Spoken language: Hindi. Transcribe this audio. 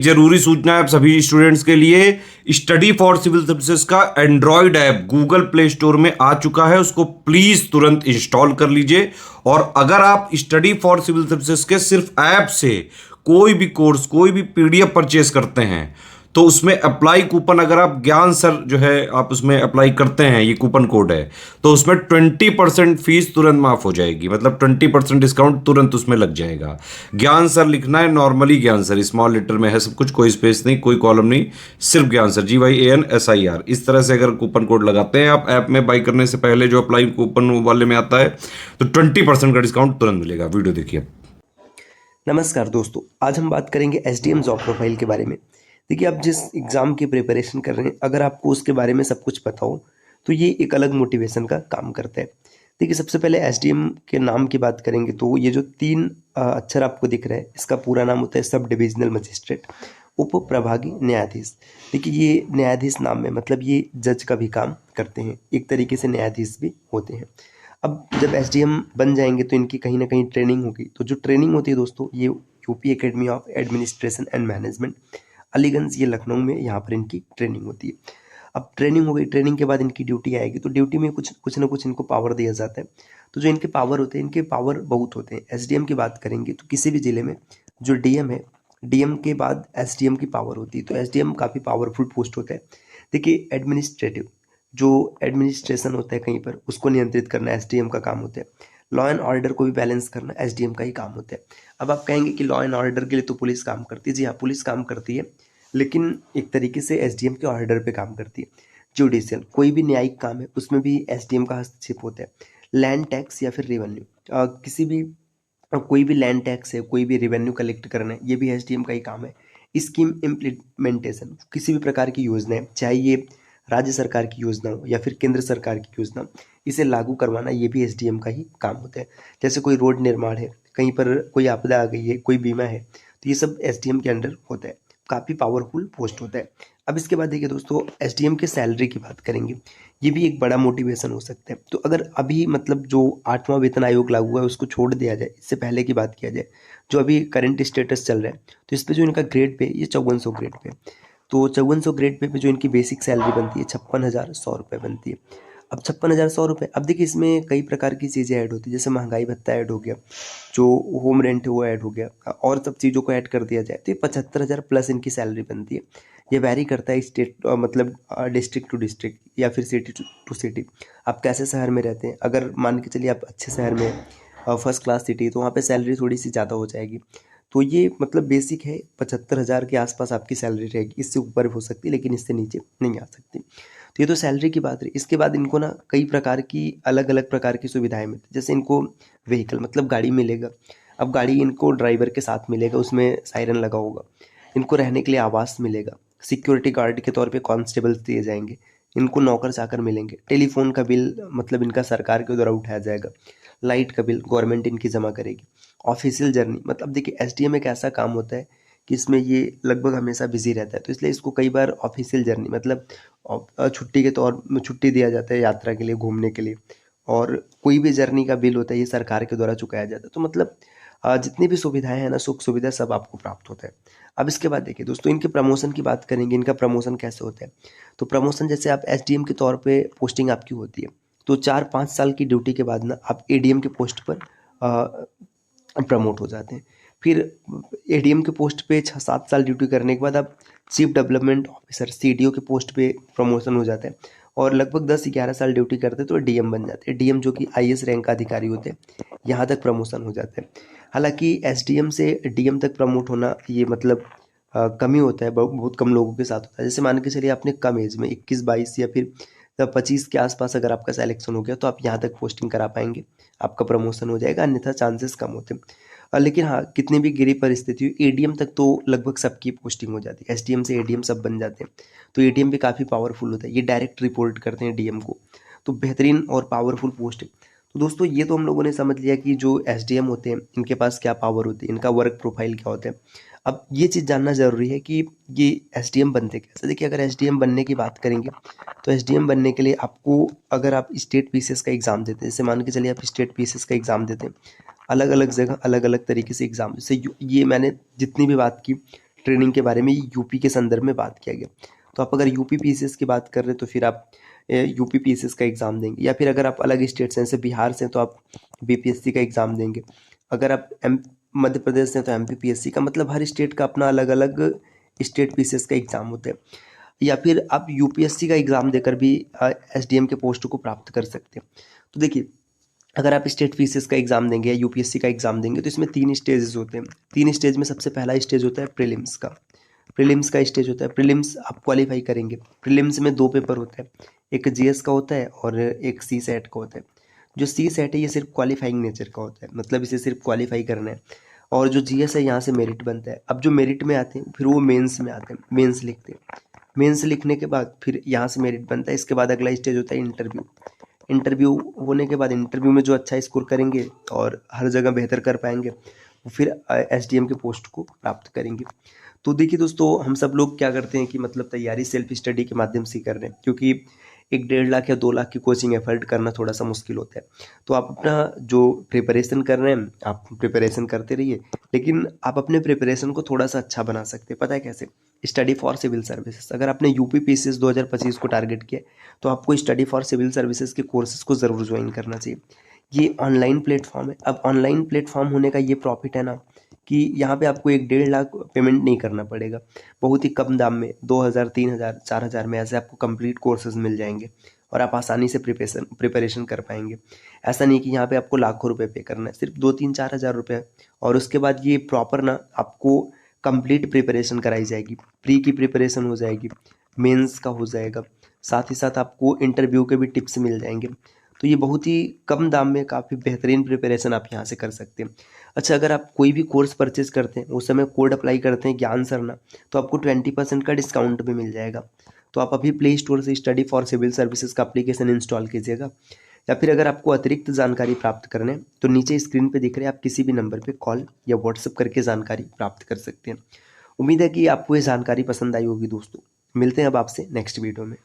जरूरी सूचना है आप सभी स्टूडेंट्स के लिए। स्टडी फॉर सिविल सर्विसेज का Android app Google play store में आ चुका है, उसको प्लीज तुरंत इंस्टॉल कर लीजिए। और अगर आप स्टडी फॉर सिविल सर्विसेज के सिर्फ ऐप से कोई भी कोर्स, कोई भी पीडीएफ परचेस करते हैं तो उसमें अप्लाई कूपन, अगर आप ज्ञान सर जो है आप उसमें अप्लाई करते हैं, ये कूपन कोड है, तो उसमें 20% फीस तुरंत माफ हो जाएगी। मतलब 20% डिस्काउंट तुरंत उसमें लग जाएगा। ज्ञान सर लिखना है, नॉर्मली ज्ञान सर स्मॉल लेटर में है सब कुछ, कोई स्पेस नहीं, कोई कॉलम नहीं, सिर्फ ज्ञान सर, GYANSIR। इस तरह से अगर कूपन कोड लगाते हैं आप ऐप में बाई करने से पहले, जो अप्लाई कूपन वाले में आता है, तो 20% का डिस्काउंट तुरंत मिलेगा। वीडियो देखिए। नमस्कार दोस्तों, आज हम बात करेंगे एसडीएम जॉब प्रोफाइल के बारे में। देखिए, आप जिस एग्ज़ाम की प्रिपरेशन कर रहे हैं, अगर आपको उसके बारे में सब कुछ पता हो तो ये एक अलग मोटिवेशन का काम करता है। देखिए, सबसे पहले एसडीएम के नाम की बात करेंगे तो ये जो तीन अक्षर आपको दिख रहा है, इसका पूरा नाम होता है सब डिविजनल मजिस्ट्रेट, उप प्रभागी न्यायाधीश। देखिए, ये न्यायाधीश नाम में मतलब ये जज का भी काम करते हैं, एक तरीके से न्यायाधीश भी होते हैं। अब जब एसडीएम बन जाएंगे तो इनकी कहीं ना कहीं ट्रेनिंग होगी। तो जो ट्रेनिंग होती है दोस्तों, ये UP academy of administration and management, Aliganj, ये लखनऊ में, यहाँ पर इनकी ट्रेनिंग होती है। अब ट्रेनिंग हो गई, ट्रेनिंग के बाद इनकी ड्यूटी आएगी, तो ड्यूटी में कुछ कुछ ना कुछ इनको पावर दिया जाता है। तो जो इनके पावर होते हैं, इनके पावर बहुत होते हैं। एसडीएम की बात करेंगे तो किसी भी जिले में जो डीएम है, डीएम के बाद एसडीएम की पावर होती है। तो एसडीएम काफ़ी पावरफुल पोस्ट होता है। देखिए, एडमिनिस्ट्रेटिव जो एडमिनिस्ट्रेशन होता है कहीं पर, उसको नियंत्रित करना एसडीएम का काम होता है। लॉ एंड ऑर्डर को भी बैलेंस करना एसडीएम का ही काम होता है। अब आप कहेंगे कि लॉ एंड ऑर्डर के लिए तो पुलिस काम करती है। जी हाँ, पुलिस काम करती है, लेकिन एक तरीके से एसडीएम के ऑर्डर पे काम करती है। जुडिशियल कोई भी न्यायिक काम है, उसमें भी एसडीएम का हस्तक्षेप होता है। लैंड टैक्स या फिर रेवेन्यू, किसी भी कोई भी लैंड टैक्स है, कोई भी रेवेन्यू कलेक्ट करना है, ये भी एसडीएम का ही काम है। स्कीम इम्प्लीमेंटेशन, किसी भी प्रकार की योजना है, चाहे ये राज्य सरकार की योजना हो या फिर केंद्र सरकार की योजना, इसे लागू करवाना ये भी एसडीएम का ही काम होता है। जैसे कोई रोड निर्माण है, कहीं पर कोई आपदा आ गई है, कोई बीमा है, तो ये सब एसडीएम के अंडर होता है। काफ़ी पावरफुल पोस्ट होता है। अब इसके बाद देखिए दोस्तों, एसडीएम के सैलरी की बात करेंगे, ये भी एक बड़ा मोटिवेशन हो सकता है। तो अगर अभी मतलब जो 8वां वेतन आयोग लागू है उसको छोड़ दिया जाए, इससे पहले की बात किया जाए, जो अभी करंट स्टेटस चल रहा है, तो इस पर जो इनका ग्रेड पे, ये 5400 ग्रेड पे। तो 5400 ग्रेड पे जो इनकी बेसिक सैलरी बनती है 56,100 रुपये बनती है। अब 56,100 रुपये, अब देखिए इसमें कई प्रकार की चीज़ें ऐड होती है, जैसे महंगाई भत्ता ऐड हो गया, जो होम रेंट है वो ऐड हो गया, और सब चीज़ों को ऐड कर दिया जाए तो ये 75,000 प्लस इनकी सैलरी बनती है। ये वैरी करता है स्टेट मतलब डिस्ट्रिक्ट टू डिस्ट्रिक्ट या फिर सिटी टू सिटी। आप कैसे शहर में रहते हैं, अगर मान के चलिए आप अच्छे शहर में, फर्स्ट क्लास सिटी, तो वहाँ पे सैलरी थोड़ी सी ज़्यादा हो जाएगी। तो ये मतलब बेसिक है, 75,000 के आसपास आपकी सैलरी रहेगी। इससे ऊपर हो सकती है लेकिन इससे नीचे नहीं आ सकती। तो ये तो सैलरी की बात रही। इसके बाद इनको ना कई प्रकार की अलग अलग प्रकार की सुविधाएं मिलती, जैसे इनको व्हीकल मतलब गाड़ी मिलेगा। अब गाड़ी इनको ड्राइवर के साथ मिलेगा, उसमें सायरन लगा होगा। इनको रहने के लिए आवास मिलेगा। सिक्योरिटी गार्ड के तौर पे कांस्टेबल्स दिए जाएंगे। इनको नौकर चाकर मिलेंगे। टेलीफोन का बिल मतलब इनका सरकार के द्वारा उठाया जाएगा। लाइट का बिल गवर्नमेंट इनकी जमा करेगी। ऑफिशियल जर्नी, मतलब देखिए एसडीएम एक ऐसा काम होता है कि इसमें ये लगभग हमेशा बिजी रहता है, तो इसलिए इसको कई बार ऑफिशियल जर्नी मतलब छुट्टी के तौर में छुट्टी दिया जाता है यात्रा के लिए, घूमने के लिए। और कोई भी जर्नी का बिल होता है ये सरकार के द्वारा चुकाया जाता है। तो मतलब जितनी भी सुविधाएं हैं ना, सुख सुविधा सब आपको प्राप्त होता है। अब इसके बाद देखिए दोस्तों, इनके प्रमोशन की बात करेंगे, इनका प्रमोशन कैसे होता है। तो प्रमोशन, जैसे आप एसडीएम के तौर पे पोस्टिंग आपकी होती है, तो 4-5 साल की ड्यूटी के बाद ना आप एडीएम के पोस्ट पर प्रमोट हो जाते हैं। फिर एडीएम के पोस्ट पे 6-7 साल ड्यूटी करने के बाद आप चीफ डेवलपमेंट ऑफिसर, सीडीओ के पोस्ट पे प्रमोशन हो जाता है। और लगभग 10-11 साल ड्यूटी करते हैं तो डीएम बन जाते हैं। डीएम जो कि आईएएस रैंक का अधिकारी होते हैं, यहाँ तक प्रमोशन हो जाता है। हालांकि एसडीएम से डीएम तक प्रमोट होना ये मतलब कम ही होता है, बहुत कम लोगों के साथ होता है। जैसे मान के चलिए आपने कम एज में 21-22 या फिर 25 के आसपास अगर आपका सिलेक्शन हो गया तो आप यहाँ तक पोस्टिंग करा पाएंगे, आपका प्रमोशन हो जाएगा, अन्यथा चांसेस कम होते हैं। लेकिन हाँ, कितनी भी गिरी परिस्थिति हो, एडीएम तक तो लगभग सबकी पोस्टिंग हो जाती है। एसडीएम से एडीएम सब बन जाते हैं। तो एडीएम भी काफ़ी पावरफुल होता है, ये डायरेक्ट रिपोर्ट करते हैं डीएम को। तो बेहतरीन और पावरफुल पोस्ट है। तो दोस्तों, ये तो हम लोगों ने समझ लिया कि जो एसडीएम होते हैं इनके पास क्या पावर होती है, इनका वर्क प्रोफाइल क्या होता है। अब ये चीज़ जानना ज़रूरी है कि ये एसडीएम बनते कैसे। देखिए, अगर एसडीएम बनने की बात करेंगे तो एसडीएम बनने के लिए आपको, अगर आप स्टेट पीसीएस का एग्ज़ाम देते हैं, जैसे मान के चलिए आप स्टेट पीसीएस का एग्ज़ाम देते हैं, अलग अलग जगह अलग अलग तरीके से एग्ज़ाम, जैसे ये मैंने जितनी भी बात की ट्रेनिंग के बारे में यूपी के संदर्भ में बात किया गया। तो आप अगर यूपी पीसीएस की बात कर रहे हैं तो फिर आप यूपी पीसीएस का एग्ज़ाम देंगे, या फिर अगर आप अलग स्टेट से, जैसे बिहार से, तो आप बीपीएससी का एग्ज़ाम देंगे। अगर आप मध्य प्रदेश से तो एमपीपीएससी का, मतलब हर स्टेट का अपना अलग अलग स्टेट पीसीएस का एग्ज़ाम होता है। या फिर आप यूपीएससी का एग्ज़ाम देकर भी एसडीएम के पोस्ट को प्राप्त कर सकते हैं। तो देखिए, अगर आप स्टेट पीसीएस का एग्ज़ाम देंगे या यूपीएससी का एग्ज़ाम देंगे तो इसमें 3 स्टेजेस होते हैं। 3 स्टेज में सबसे पहला स्टेज होता है प्रीलिम्स का। प्रीलिम्स का स्टेज होता है, प्रीलिम्स आप क्वालिफाई करेंगे। प्रीलिम्स में 2 पेपर होते हैं, एक जीएस का होता है और एक सीसैट का होता है। जो सीसैट है ये सिर्फ क्वालिफाइंग नेचर का होता है, मतलब इसे सिर्फ क्वालिफाई करना है। और जो जीएस है यहाँ से मेरिट बनता है। अब जो मेरिट में आते हैं फिर वो मेंस में आते हैं, मेंस लिखते हैं। मेंस लिखने के बाद फिर यहाँ से मेरिट बनता है। इसके बाद अगला स्टेज होता है इंटरव्यू। इंटरव्यू होने के बाद इंटरव्यू में जो अच्छा स्कोर करेंगे और हर जगह बेहतर कर पाएंगे वो फिर एसडीएम के पोस्ट को प्राप्त करेंगे। तो देखिए दोस्तों, हम सब लोग क्या करते हैं कि मतलब तैयारी सेल्फ स्टडी के माध्यम से ही कर रहे हैं, क्योंकि 1-1.5 लाख या 2 लाख की कोचिंग एफर्ट करना थोड़ा सा मुश्किल होता है। तो आप अपना जो प्रिपरेशन कर रहे हैं आप प्रिपरेशन करते रहिए, लेकिन आप अपने प्रिपरेशन को थोड़ा सा अच्छा बना सकते हैं। पता है कैसे? Study for civil services. अगर आपने यूपी पीसीएस 2025 को टारगेट किया तो आपको स्टडी फॉर सिविल सर्विसेज के कोर्सेज को ज़रूर ज्वाइन करना चाहिए। ये ऑनलाइन प्लेटफॉर्म है। अब ऑनलाइन प्लेटफॉर्म होने का ये प्रॉफिट है ना कि यहाँ पे आपको 1-1.5 लाख पेमेंट नहीं करना पड़ेगा। बहुत ही कम दाम में 2000, 3000, 4000 में ऐसे आपको कंप्लीट कोर्सेज मिल जाएंगे और आप आसानी से प्रिपरेशन कर पाएंगे। ऐसा नहीं कि यहाँ पे आपको लाखों रुपए पे करना है, सिर्फ 2-3-4 हज़ार रुपये। और उसके बाद ये प्रॉपर ना आपको कंप्लीट प्रिपरेशन कराई जाएगी। प्री की प्रिपरेशन हो जाएगी, मेंस का हो जाएगा, साथ ही साथ आपको इंटरव्यू के भी टिप्स मिल जाएंगे। तो ये बहुत ही कम दाम में काफ़ी बेहतरीन प्रिपरेशन आप यहाँ से कर सकते हैं। अच्छा, अगर आप कोई भी कोर्स परचेज करते हैं उस समय कोड अप्लाई करते हैं ज्ञान सरना, तो आपको 20% का डिस्काउंट भी मिल जाएगा। तो आप अभी प्ले स्टोर से स्टडी फॉर सिविल सर्विसेज का एप्लीकेशन इंस्टॉल कीजिएगा। या फिर अगर आपको अतिरिक्त जानकारी प्राप्त करना है तो नीचे स्क्रीन पे दिख रहे हैं, आप किसी भी नंबर पे कॉल या व्हाट्सएप करके जानकारी प्राप्त कर सकते हैं। उम्मीद है कि आपको ये जानकारी पसंद आई होगी दोस्तों। मिलते हैं अब आपसे नेक्स्ट वीडियो में।